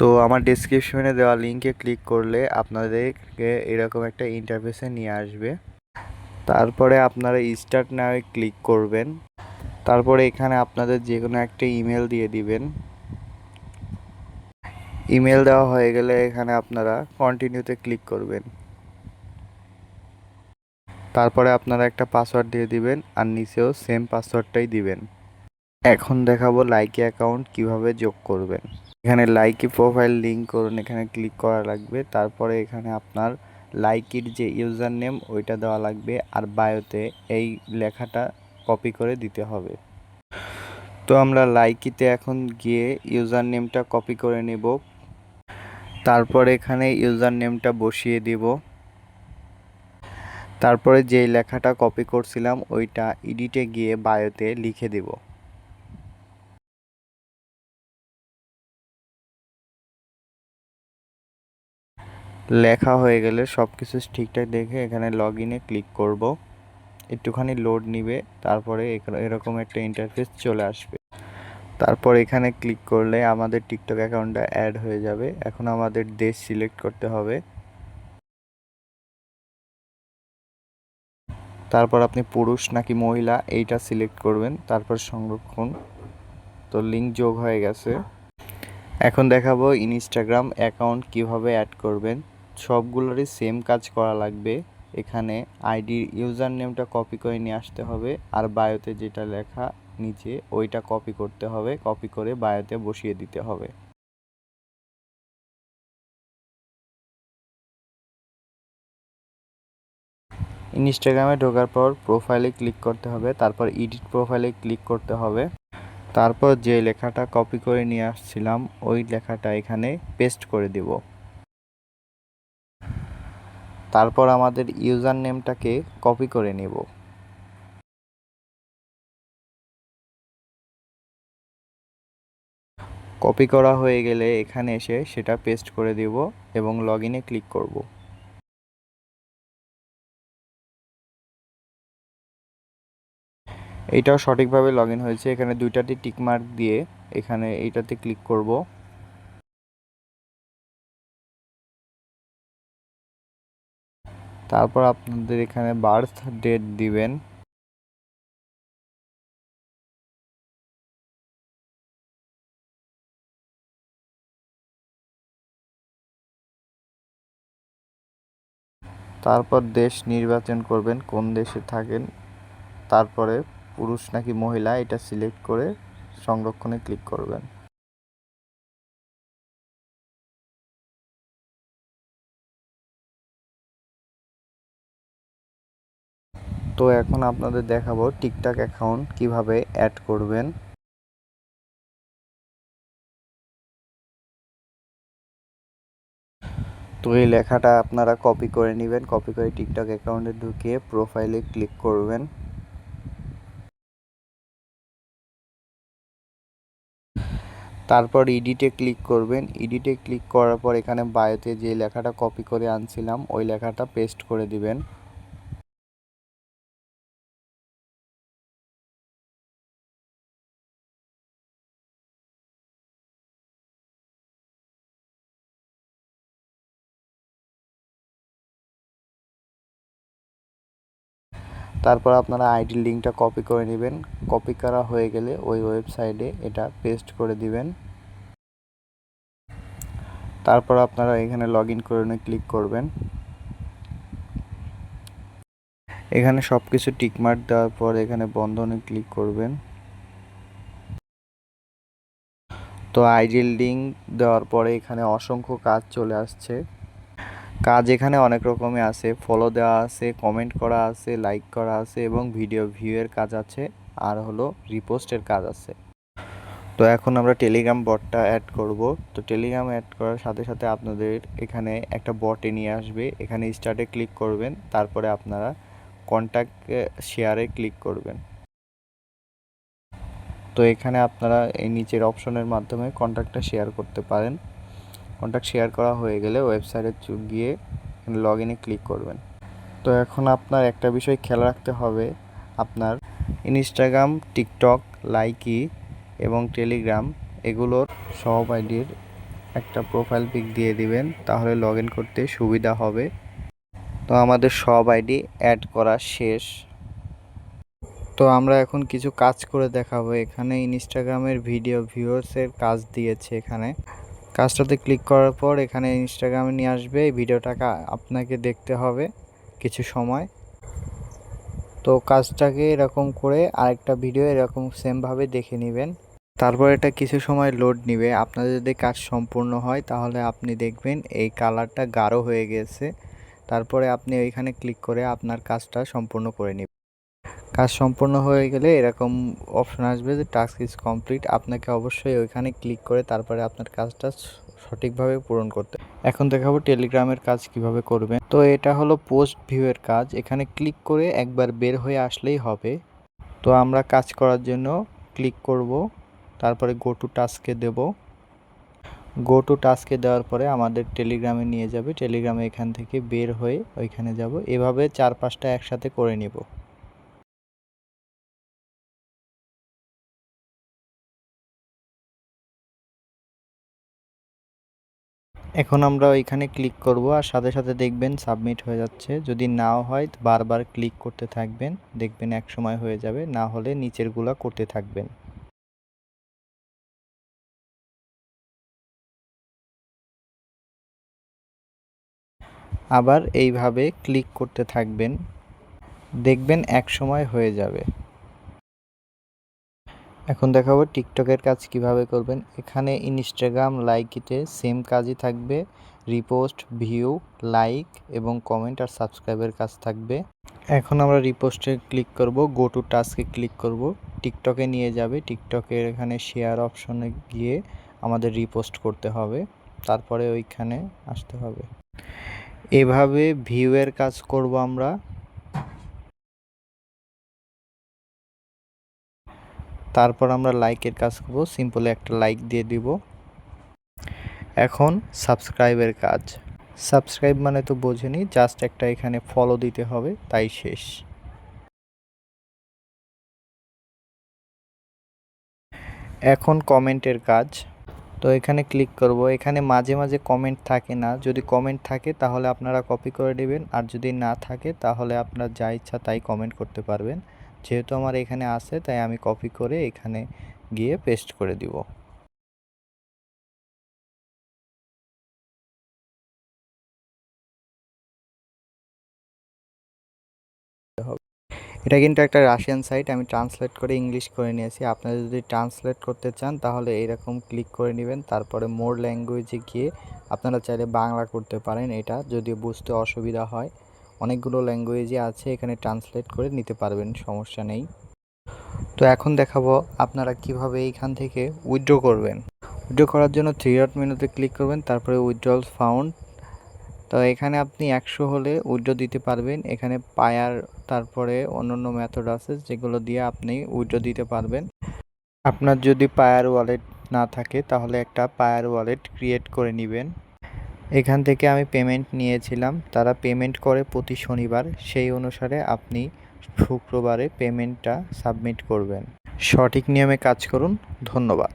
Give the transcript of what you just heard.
তো আমার ডেসক্রিপশনে দেওয়া লিঙ্কে ক্লিক করলে আপনাদেরকে এরকম একটা ইন্টারফেসে নিয়ে আসবে। তারপরে আপনারা স্টার্ট নাওয়ে ক্লিক করবেন। তারপরে এখানে আপনাদের যে কোনো একটা ইমেল দিয়ে দিবেন। ইমেল দেওয়া হয়ে গেলে এখানে আপনারা কন্টিনিউতে ক্লিক করবেন। তারপরে আপনারা একটা পাসওয়ার্ড দিয়ে দিবেন আর নিচেও সেম পাসওয়ার্ডটাই দিবেন। এখন দেখাবো লাইকি অ্যাকাউন্ট কিভাবে যোগ করবেন। এখানে লাইকি প্রোফাইল লিংক করুন, এখানে ক্লিক করা লাগবে। তারপরে এখানে আপনার লাইকির যে ইউজার নেম ওইটা দেওয়া লাগবে আর বায়োতে এই লেখাটা কপি করে দিতে হবে। তো আমরা লাইকিতে এখন গিয়ে ইউজার নেমটা কপি করে নেব। তারপর এখানে ইউজার নেমটা বসিয়ে দিব। তারপরে যেই লেখাটা কপি করছিলাম ওইটা এডিটে গিয়ে বায়োতে লিখে দিব। লেখা হয়ে গেলে সব কিছু ঠিকঠাক দেখে এখানে লগ ইনে ক্লিক করব। একটুখানি লোড নিবে, তারপরে এরকম একটা ইন্টারফেস চলে আসবে। তারপর এখানে ক্লিক করলে আমাদের টিকটক অ্যাকাউন্টটা অ্যাড হয়ে যাবে। এখন আমাদের দেশ সিলেক্ট করতে হবে। তারপর আপনি পুরুষ নাকি মহিলা এইটা সিলেক্ট করবেন, তারপর সংরক্ষণ। তো লিঙ্ক যোগ হয়ে গেছে। এখন দেখাবো ইনস্টাগ্রাম অ্যাকাউন্ট কিভাবে অ্যাড করবেন। সবগুলোরই সেম কাজ করা লাগবে। এখানে আইডির ইউজার নেমটা কপি করে নিয়ে আসতে হবে আর বায়োতে যেটা লেখা নিচে ওইটা কপি করতে হবে, কপি করে বায়োতে বসিয়ে দিতে হবে। ইনস্টাগ্রামে ঢোকার পর প্রোফাইলে ক্লিক করতে হবে, তারপর এডিট প্রোফাইলে ক্লিক করতে হবে। তারপর যে লেখাটা কপি করে নিয়ে আসছিলাম ওই লেখাটা এখানে পেস্ট করে দিব। তারপর আমাদের ইউজার নেমটাকে কপি করে নেব। কপি করা হয়ে গেলে এখানে এসে সেটা পেস্ট করে দিব এবং লগ ইনে ক্লিক করব। এইটাও সঠিকভাবে লগ ইন হয়েছে। এখানে দুইটাতে টিকমার্ক দিয়ে এখানে এইটাতে ক্লিক করব। তারপর আপনাদের এখানে বার্থ ডেট দিবেন। তারপর দেশ নির্বাচন করবেন কোন দেশে থাকেন। তারপরে পুরুষ নাকি মহিলা এটা সিলেক্ট করে সংরক্ষণে ক্লিক করবেন। তো এখন আপনাদের দেখাবো টিকটক অ্যাকাউন্ট কিভাবে অ্যাড করবেন। তো এই লেখাটা আপনারা কপি করে নেবেন, কপি করে টিকটক অ্যাকাউন্টে ঢুকিয়ে প্রোফাইলে ক্লিক করবেন। তারপর এডিটে ক্লিক করবেন। এডিটে ক্লিক করার পর এখানে বায়োতে যে লেখাটা কপি করে আনছিলাম ওই লেখাটা পেস্ট করে দিবেন। তারপর আপনারা আইডির লিঙ্কটা কপি করে নেবেন। কপি করা হয়ে গেলে ওই ওয়েবসাইটে এটা পেস্ট করে দিবেন। তারপর আপনারা এখানে লগ ইন করে ক্লিক করবেন। এখানে সব কিছু টিকমার্ক দেওয়ার পর এখানে বন্ধনে ক্লিক করবেন। তো আইডির লিঙ্ক দেওয়ার পরে এখানে অসংখ্য কাজ চলে আসছে। কাজ এখানে অনেক রকমই আছে, ফলো দেওয়া আছে, কমেন্ট করা আছে, লাইক করা আছে এবং ভিডিও ভিউয়ের কাজ আছে আর হলো রিপোস্টের কাজ আছে। তো এখন আমরা টেলিগ্রাম বটটা অ্যাড করব। তো টেলিগ্রাম অ্যাড করার সাথে সাথে আপনাদের এখানে একটা বটে নিয়ে আসবে। এখানে স্টার্টে ক্লিক করবেন, তারপরে আপনারা কন্ট্যাক্ট শেয়ারে ক্লিক করবেন। তো এখানে আপনারা এই নিচের অপশনের মাধ্যমে কন্ট্যাক্টটা শেয়ার করতে পারেন। কন্ট্যাক্ট শেয়ার করা হয়ে গেলে ওয়েবসাইটে গিয়ে লগ ইনে ক্লিক করবেন। তো এখন আপনার একটা বিষয় খেয়াল রাখতে হবে, আপনার ইনস্টাগ্রাম, টিকটক, লাইকি এবং টেলিগ্রাম এগুলোর সব আইডির একটা প্রোফাইল পিক দিয়ে দিবেন, তাহলে লগ ইন করতে সুবিধা হবে। তো আমাদের সব আইডি অ্যাড করা শেষ। তো আমরা এখন কিছু কাজ করে দেখাবো। এখানে ইনস্টাগ্রামের ভিডিও ভিউয়ার্সের কাজ দিয়েছে। এখানে কাজটাতে ক্লিক করার পর এখানে ইনস্টাগ্রামে নিয়ে আসবে। এই ভিডিওটাকে আপনাকে দেখতে হবে কিছু সময়। তো কাজটাকে এরকম করে আরেকটা ভিডিও এরকম সেমভাবে দেখে নেবেন। তারপর এটা কিছু সময় লোড নেবে। আপনার যদি কাজ সম্পূর্ণ হয় তাহলে আপনি দেখবেন এই কালারটা গাঢ় হয়ে গেছে। তারপরে আপনি ওইখানে ক্লিক করে আপনার কাজটা সম্পূর্ণ করে নেবেন। কাজ সম্পূর্ণ হয়ে গেলে এরকম অপশন আসবে যে টাস্ক ইজ কমপ্লিট। আপনাকে অবশ্যই ওইখানে ক্লিক করে তারপরে আপনার কাজটা সঠিকভাবে পূরণ করতে। এখন দেখাবো টেলিগ্রামের কাজ কিভাবে করবেন। তো এটা হলো পোস্ট ভিউয়ের কাজ। এখানে ক্লিক করে একবার বের হয়ে আসলেই হবে। তো আমরা কাজ করার জন্য ক্লিক করব, তারপরে go to টাস্কে Dev. Go to টাস্কে দেওয়ার পরে আমাদের টেলিগ্রামে নিয়ে যাবে। টেলিগ্রামে এখান থেকে বের হয়ে ওইখানে যাব। এভাবে 4-5টা একসাথে করে নিব। এখন আমরা ওইখানে ক্লিক করব আর সাথে সাথে দেখবেন সাবমিট হয়ে যাচ্ছে। যদি নাও হয় বারবার ক্লিক করতে থাকবেন, দেখবেন এক সময় হয়ে যাবে। না হলে নিচেরগুলা করতে থাকবেন। আবার এইভাবে ক্লিক করতে থাকবেন, দেখবেন এক সময় হয়ে যাবে। এখন দেখাবো টিকটকের কাজ কিভাবে করবেন। এখানে ইনস্টাগ্রাম লাইকিতে সেম কাজই থাকবে। রিপোস্ট, ভিউ, লাইক এবং কমেন্ট আর সাবস্ক্রাইবের কাজ থাকবে। এখন আমরা রিপোস্টে ক্লিক করব, গো টু টাস্কে ক্লিক করব। টিকটকে নিয়ে যাবে। টিকটকের এখানে শেয়ার অপশনে গিয়ে আমাদের রিপোস্ট করতে হবে, তারপরে ওইখানে আসতে হবে। এভাবে ভিউয়ের কাজ করব আমরা। তারপর আমরা লাইকের কাজ করব। সিম্পলি একটা লাইক দিয়ে দিব। এখন সাবস্ক্রাইবের কাজ। সাবস্ক্রাইব মানে তো বোঝেনি, জাস্ট একটা এখানে ফলো দিতে হবে, তাই শেষ। এখন কমেন্টের কাজ। তো এখানে ক্লিক করব। এখানে মাঝে মাঝে কমেন্ট থাকে না। যদি কমেন্ট থাকে তাহলে আপনারা কপি করে নেবেন, আর যদি না থাকে তাহলে আপনার যা ইচ্ছা তাই কমেন্ট করতে পারবেন। যেহেতু আমার এখানে আছে তাই আমি কপি করে এখানে গিয়ে পেস্ট করে দিব। এটা কিন্তু একটা রাশিয়ান সাইট, আমি ট্রান্সলেট করে ইংলিশ করে নিয়েছি। আপনারা যদি ট্রান্সলেট করতে চান তাহলে এরকম ক্লিক করে নেবেন, তারপরে মোর ল্যাঙ্গুয়েজে গিয়ে আপনারা চাইলে বাংলা করতে পারেন। এটা যদিও বুঝতে অসুবিধা হয়, অনেকগুলো ল্যাঙ্গুয়েজে আছে, এখানে ট্রান্সলেট করে নিতে পারবেন, সমস্যা নেই। তো এখন দেখাবো আপনারা কিভাবে এইখান থেকে উইথড্র করবেন। উইথড্র করার জন্য থ্রি ডট মেনুতে ক্লিক করবেন, তারপরে উইথড্রল ফাউন্ড। তো এখানে আপনি 100 হলে উইথড্র দিতে পারবেন। এখানে পায়ার তারপরে অন্যান্য মেথড আছে যেগুলো দিয়ে আপনি উইথড্র দিতে পারবেন। আপনার যদি পায়ার ওয়ালেট না থাকে তাহলে একটা পায়ার ওয়ালেট ক্রিয়েট করে নেবেন। এখান থেকে আমি পেমেন্ট নিয়েছিলাম, তারা পেমেন্ট করে প্রতি শনিবার, সেই অনুসারে আপনি শুক্রবারে পেমেন্টটা সাবমিট করবেন। সঠিক নিয়মে কাজ করুন। ধন্যবাদ।